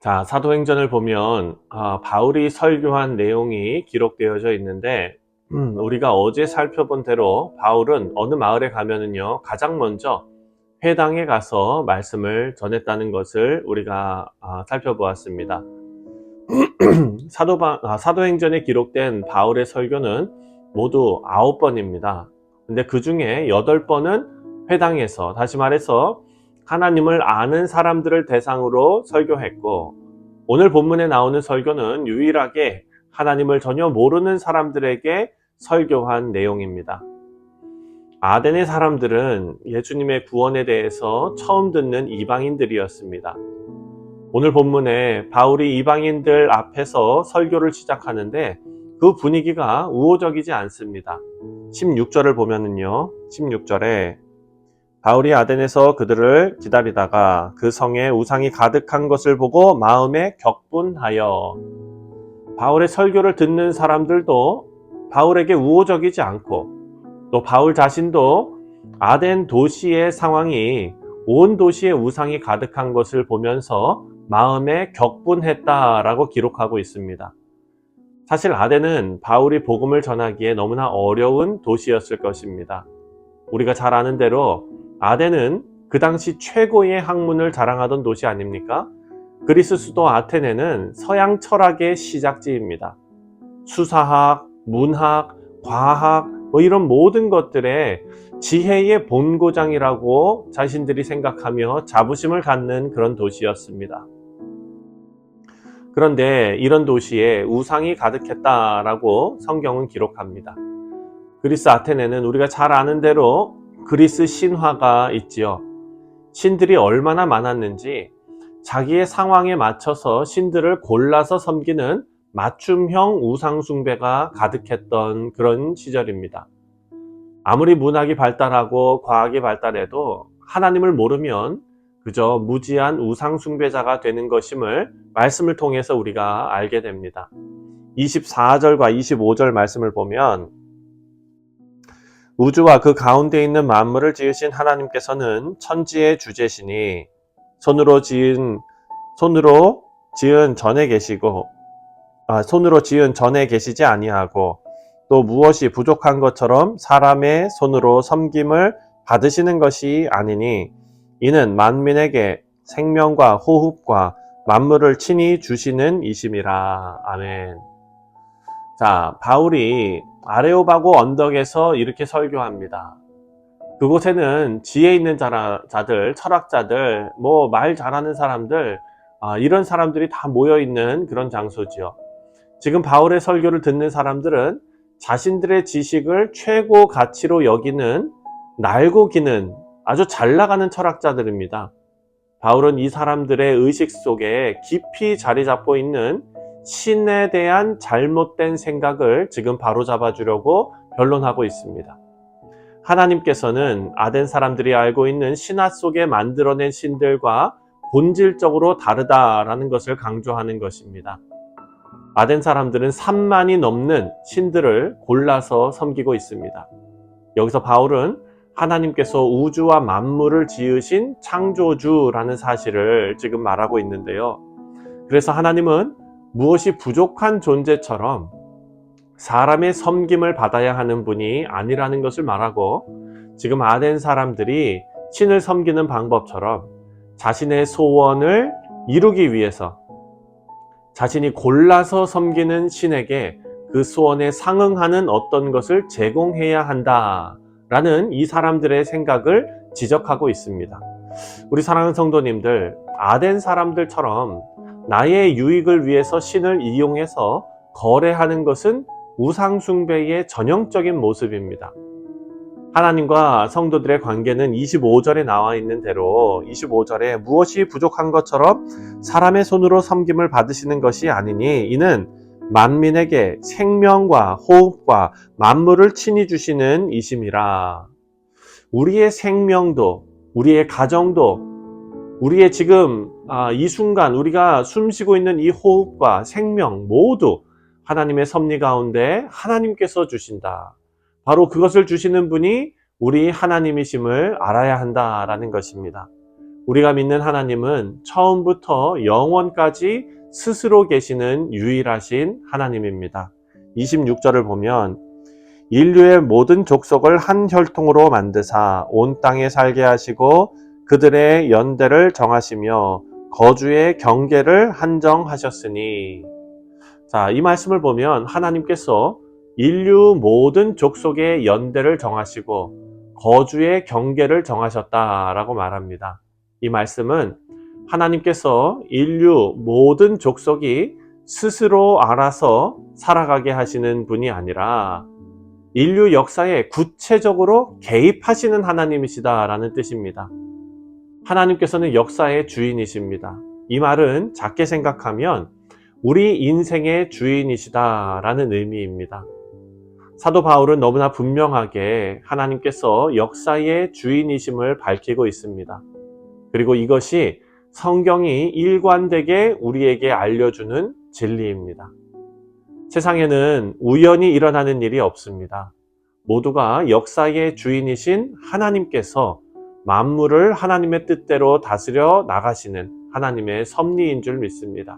자, 사도행전을 보면 바울이 설교한 내용이 기록되어져 있는데 우리가 어제 살펴본 대로 바울은 어느 마을에 가면은요 가장 먼저 회당에 가서 말씀을 전했다는 것을 우리가 살펴보았습니다. 사도행전에 기록된 바울의 설교는 모두 9번입니다. 근데 그 중에 8번은 회당에서, 다시 말해서 하나님을 아는 사람들을 대상으로 설교했고, 오늘 본문에 나오는 설교는 유일하게 하나님을 전혀 모르는 사람들에게 설교한 내용입니다. 아덴의 사람들은 예수님의 구원에 대해서 처음 듣는 이방인들이었습니다. 오늘 본문에 바울이 이방인들 앞에서 설교를 시작하는데 그 분위기가 우호적이지 않습니다. 16절을 보면은요, 16절에 바울이 아덴에서 그들을 기다리다가 그 성에 우상이 가득한 것을 보고 마음에 격분하여, 바울의 설교를 듣는 사람들도 바울에게 우호적이지 않고 또 바울 자신도 아덴 도시의 상황이 온 도시에 우상이 가득한 것을 보면서 마음에 격분했다라고 기록하고 있습니다. 사실 아덴은 바울이 복음을 전하기에 너무나 어려운 도시였을 것입니다. 우리가 잘 아는 대로 아덴은 그 당시 최고의 학문을 자랑하던 도시 아닙니까? 그리스 수도 아테네는 서양 철학의 시작지입니다. 수사학, 문학, 과학, 이런 모든 것들의 지혜의 본고장이라고 자신들이 생각하며 자부심을 갖는 그런 도시였습니다. 그런데 이런 도시에 우상이 가득했다라고 성경은 기록합니다. 그리스 아테네는 우리가 잘 아는 대로 그리스 신화가 있지요. 신들이 얼마나 많았는지 자기의 상황에 맞춰서 신들을 골라서 섬기는 맞춤형 우상 숭배가 가득했던 그런 시절입니다. 아무리 문학이 발달하고 과학이 발달해도 하나님을 모르면 그저 무지한 우상 숭배자가 되는 것임을 말씀을 통해서 우리가 알게 됩니다. 24절과 25절 말씀을 보면 우주와 그 가운데 있는 만물을 지으신 하나님께서는 천지의 주제시니 손으로 지은 전에 계시고 손으로 지은 전에 계시지 아니하고 또 무엇이 부족한 것처럼 사람의 손으로 섬김을 받으시는 것이 아니니 이는 만민에게 생명과 호흡과 만물을 친히 주시는 이심이라. 아멘. 자, 바울이 아레오바고 언덕에서 이렇게 설교합니다. 그곳에는 지혜 있는 자들, 철학자들, 말 잘하는 사람들, 이런 사람들이 다 모여있는 그런 장소지요. 지금 바울의 설교를 듣는 사람들은 자신들의 지식을 최고 가치로 여기는, 날고 기는 아주 잘 나가는 철학자들입니다. 바울은 이 사람들의 의식 속에 깊이 자리 잡고 있는 신에 대한 잘못된 생각을 지금 바로잡아 주려고 변론하고 있습니다. 하나님께서는 아덴 사람들이 알고 있는 신화 속에 만들어낸 신들과 본질적으로 다르다라는 것을 강조하는 것입니다. 아덴 사람들은 3만이 넘는 신들을 골라서 섬기고 있습니다. 여기서 바울은 하나님께서 우주와 만물을 지으신 창조주라는 사실을 지금 말하고 있는데요. 그래서 하나님은 무엇이 부족한 존재처럼 사람의 섬김을 받아야 하는 분이 아니라는 것을 말하고, 지금 아덴 사람들이 신을 섬기는 방법처럼 자신의 소원을 이루기 위해서 자신이 골라서 섬기는 신에게 그 소원에 상응하는 어떤 것을 제공해야 한다라는 이 사람들의 생각을 지적하고 있습니다. 우리 사랑하는 성도님들, 아덴 사람들처럼 나의 유익을 위해서 신을 이용해서 거래하는 것은 우상 숭배의 전형적인 모습입니다. 하나님과 성도들의 관계는 25절에 나와 있는 대로 25절에 무엇이 부족한 것처럼 사람의 손으로 섬김을 받으시는 것이 아니니 이는 만민에게 생명과 호흡과 만물을 친히 주시는 이심이라. 우리의 생명도, 우리의 가정도, 우리의 지금 이 순간 우리가 숨쉬고 있는 이 호흡과 생명 모두 하나님의 섭리 가운데 하나님께서 주신다. 바로 그것을 주시는 분이 우리 하나님이심을 알아야 한다라는 것입니다. 우리가 믿는 하나님은 처음부터 영원까지 스스로 계시는 유일하신 하나님입니다. 26절을 보면 인류의 모든 족속을 한 혈통으로 만드사 온 땅에 살게 하시고 그들의 연대를 정하시며 거주의 경계를 한정하셨으니. 자, 이 말씀을 보면 하나님께서 인류 모든 족속의 연대를 정하시고 거주의 경계를 정하셨다라고 말합니다. 이 말씀은 하나님께서 인류 모든 족속이 스스로 알아서 살아가게 하시는 분이 아니라 인류 역사에 구체적으로 개입하시는 하나님이시다라는 뜻입니다. 하나님께서는 역사의 주인이십니다. 이 말은 작게 생각하면 우리 인생의 주인이시다라는 의미입니다. 사도 바울은 너무나 분명하게 하나님께서 역사의 주인이심을 밝히고 있습니다. 그리고 이것이 성경이 일관되게 우리에게 알려주는 진리입니다. 세상에는 우연히 일어나는 일이 없습니다. 모두가 역사의 주인이신 하나님께서 만물을 하나님의 뜻대로 다스려 나가시는 하나님의 섭리인 줄 믿습니다.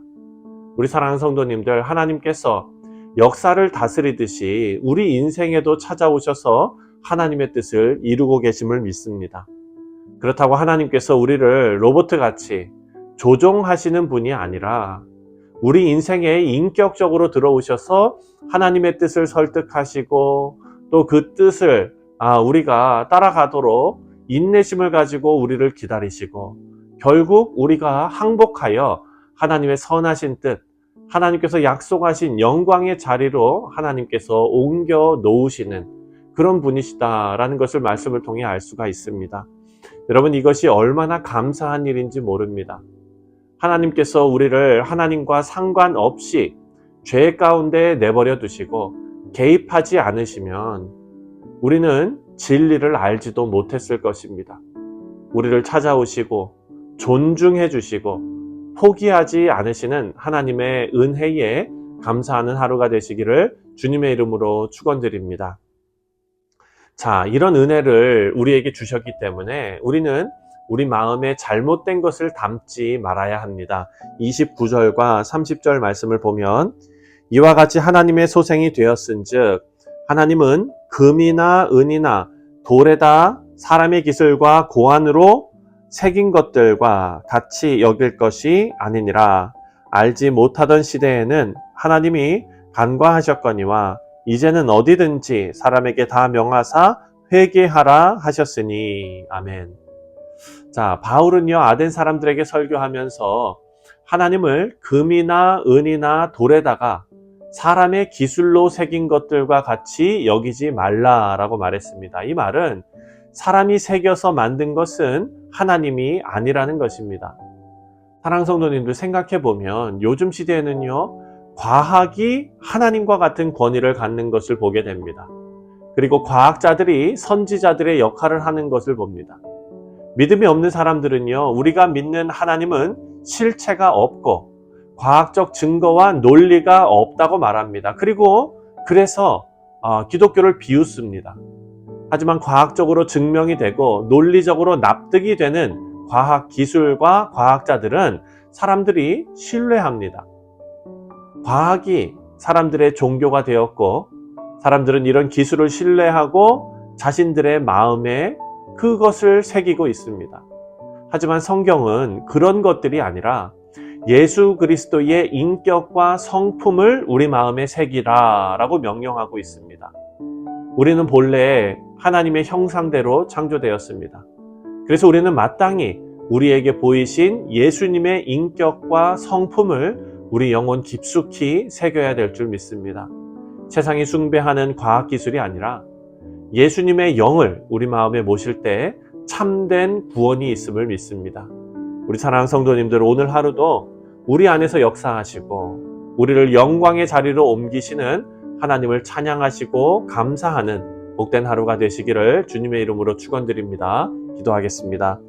우리 사랑하는 성도님들, 하나님께서 역사를 다스리듯이 우리 인생에도 찾아오셔서 하나님의 뜻을 이루고 계심을 믿습니다. 그렇다고 하나님께서 우리를 로봇같이 조종하시는 분이 아니라 우리 인생에 인격적으로 들어오셔서 하나님의 뜻을 설득하시고 또 그 뜻을 우리가 따라가도록 인내심을 가지고 우리를 기다리시고 결국 우리가 항복하여 하나님의 선하신 뜻, 하나님께서 약속하신 영광의 자리로 하나님께서 옮겨 놓으시는 그런 분이시다라는 것을 말씀을 통해 알 수가 있습니다. 여러분, 이것이 얼마나 감사한 일인지 모릅니다. 하나님께서 우리를 하나님과 상관없이 죄 가운데 내버려 두시고 개입하지 않으시면 우리는 진리를 알지도 못했을 것입니다. 우리를 찾아오시고 존중해 주시고 포기하지 않으시는 하나님의 은혜에 감사하는 하루가 되시기를 주님의 이름으로 축원드립니다. 자, 이런 은혜를 우리에게 주셨기 때문에 우리는 우리 마음에 잘못된 것을 담지 말아야 합니다. 29절과 30절 말씀을 보면 이와 같이 하나님의 소생이 되었은즉 하나님은 금이나 은이나 돌에다 사람의 기술과 고안으로 새긴 것들과 같이 여길 것이 아니니라. 알지 못하던 시대에는 하나님이 간과하셨거니와 이제는 어디든지 사람에게 다 명하사 회개하라 하셨으니. 아멘. 자, 바울은요, 아덴 사람들에게 설교하면서 하나님을 금이나 은이나 돌에다가 사람의 기술로 새긴 것들과 같이 여기지 말라라고 말했습니다. 이 말은 사람이 새겨서 만든 것은 하나님이 아니라는 것입니다. 사랑하는 성도님들, 생각해 보면 요즘 시대에는요, 과학이 하나님과 같은 권위를 갖는 것을 보게 됩니다. 그리고 과학자들이 선지자들의 역할을 하는 것을 봅니다. 믿음이 없는 사람들은요, 우리가 믿는 하나님은 실체가 없고 과학적 증거와 논리가 없다고 말합니다. 그리고 그래서 기독교를 비웃습니다. 하지만 과학적으로 증명이 되고 논리적으로 납득이 되는 과학 기술과 과학자들은 사람들이 신뢰합니다. 과학이 사람들의 종교가 되었고 사람들은 이런 기술을 신뢰하고 자신들의 마음에 그것을 새기고 있습니다. 하지만 성경은 그런 것들이 아니라 예수 그리스도의 인격과 성품을 우리 마음에 새기라 라고 명령하고 있습니다. 우리는 본래 하나님의 형상대로 창조되었습니다. 그래서 우리는 마땅히 우리에게 보이신 예수님의 인격과 성품을 우리 영혼 깊숙이 새겨야 될 줄 믿습니다. 세상이 숭배하는 과학기술이 아니라 예수님의 영을 우리 마음에 모실 때 참된 구원이 있음을 믿습니다. 우리 사랑하는 성도님들, 오늘 하루도 우리 안에서 역사하시고 우리를 영광의 자리로 옮기시는 하나님을 찬양하시고 감사하는 복된 하루가 되시기를 주님의 이름으로 축원드립니다. 기도하겠습니다.